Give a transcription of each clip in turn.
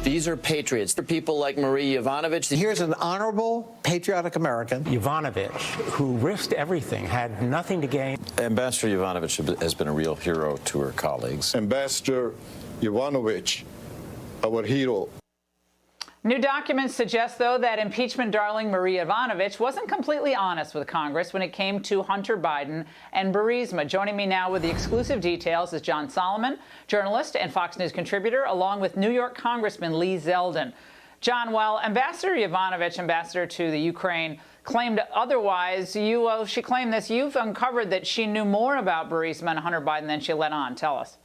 These are patriots. They're people like Marie Yovanovitch. Here's an honorable, patriotic American. Yovanovitch, who risked everything, had nothing to gain. Ambassador Yovanovitch has been a real hero to her colleagues. Ambassador Yovanovitch, our hero. New documents suggest, though, that impeachment darling Marie Yovanovitch wasn't completely honest with Congress when it came to Hunter Biden and Burisma. Joining me now with the exclusive details is John Solomon, journalist and Fox News contributor, along with New York Congressman Lee Zeldin. John, while Ambassador Yovanovitch, ambassador to the Ukraine, claimed otherwise, she claimed this. You've uncovered that she knew more about Burisma and Hunter Biden than she let on. Tell us.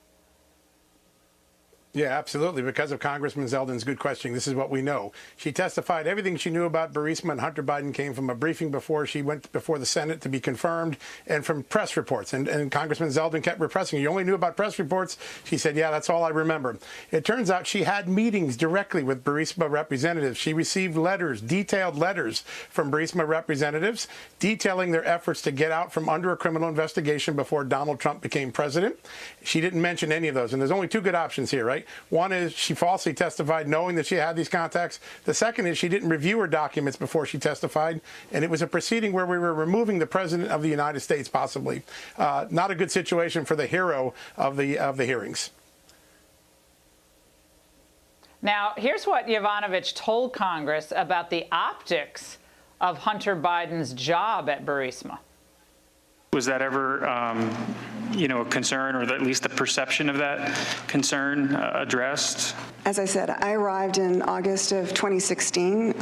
Yeah, absolutely. Because of Congressman Zeldin's good questioning, this is what we know. She testified everything she knew about Burisma and Hunter Biden came from a briefing before she went before the Senate to be confirmed and from press reports. And Congressman Zeldin kept repressing. You only knew about press reports? She said, yeah, that's all I remember. It turns out she had meetings directly with Burisma representatives. She received letters, detailed letters from Burisma representatives detailing their efforts to get out from under a criminal investigation before Donald Trump became president. She didn't mention any of those. And there's only two good options here, right? One is she falsely testified knowing that she had these contacts. The second is she didn't review her documents before she testified, and it was a proceeding where we were removing the President of the United States, possibly. Not a good situation for the hero of the hearings. Now, here's what Yovanovitch told Congress about the optics of Hunter Biden's job at Burisma. Was that ever, a concern, or at least the perception of that concern addressed? As I said, I arrived in August of 2016,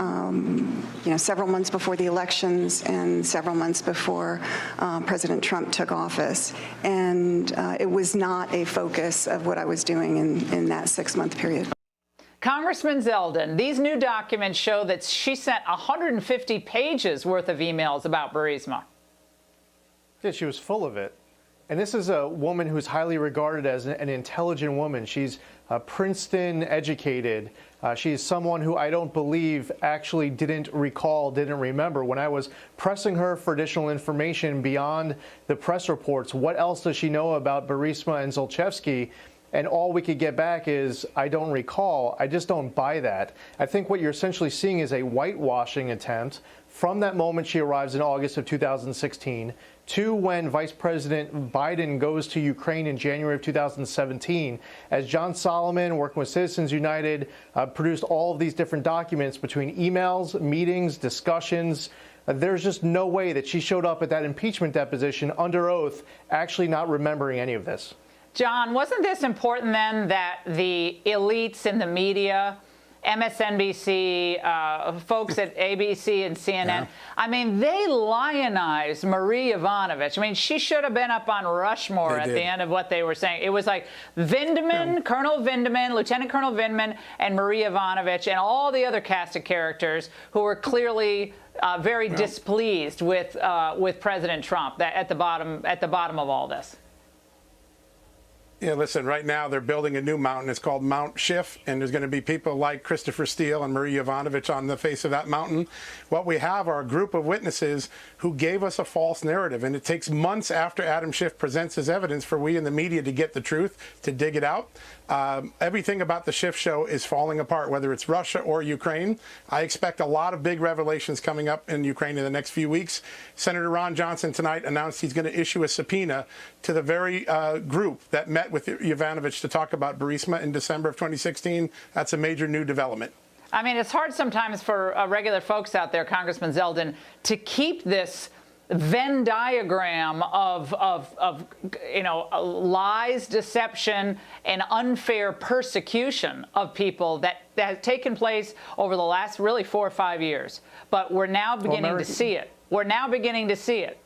several months before the elections and several months before President Trump took office. And it was not a focus of what I was doing in that 6-month period. Congressman Zeldin, these new documents show that she sent 150 pages worth of emails about Burisma. Yeah, she was full of it. And this is a woman who's highly regarded as an intelligent woman. She's Princeton educated. She's someone who I don't believe actually didn't remember. When I was pressing her for additional information beyond the press reports, what else does she know about Burisma and Zlochevsky? And all we could get back is, I don't recall. I just don't buy that. I think what you're essentially seeing is a whitewashing attempt from that moment she arrives in August of 2016 to when Vice President Biden goes to Ukraine in January of 2017. As John Solomon, working with Citizens United, produced all of these different documents between emails, meetings, discussions. There's just no way that she showed up at that impeachment deposition under oath actually not remembering any of this. John, wasn't this important then that the elites in the media, MSNBC, folks at ABC and CNN, yeah. I mean, they lionized Marie Yovanovitch. I mean, she should have been up on Rushmore at the end of what they were saying. It was like Vindman, yeah. Colonel Vindman, Lieutenant Colonel Vindman, and Marie Yovanovitch, and all the other cast of characters who were clearly very displeased with President Trump at the bottom of all this. Yeah, listen, right now they're building a new mountain. It's called Mount Schiff, and there's going to be people like Christopher Steele and Marie Yovanovitch on the face of that mountain. What we have are a group of witnesses who gave us a false narrative, and it takes months after Adam Schiff presents his evidence for we in the media to get the truth, to dig it out. Everything about the Schiff show is falling apart, whether it's Russia or Ukraine. I expect a lot of big revelations coming up in Ukraine in the next few weeks. Senator Ron Johnson tonight announced he's going to issue a subpoena to the very group that met with Yovanovitch to talk about Burisma in December of 2016. That's a major new development. I mean, it's hard sometimes for regular folks out there, Congressman Zeldin, to keep this Venn diagram of lies, deception, and unfair persecution of people that has taken place over the last really 4 or 5 years. But we're now beginning to see it. We're now beginning to see it.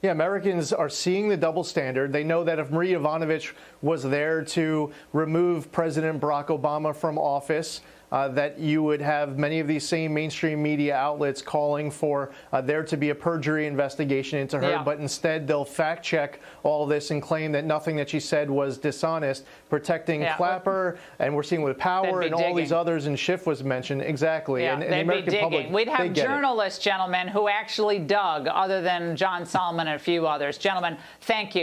Yeah, Americans are seeing the double standard. They know that if Marie Yovanovitch was there to remove President Barack Obama from office, that you would have many of these same mainstream media outlets calling for there to be a perjury investigation into her. Yeah. But instead, they'll fact check all this and claim that nothing that she said was dishonest, protecting Clapper, and we're seeing with Power and all these others, and Schiff was mentioned. Exactly. Yeah, and they'd the American be digging. public, We'd have journalists, gentlemen, who actually dug, other than John Solomon and a few others. Gentlemen, thank you.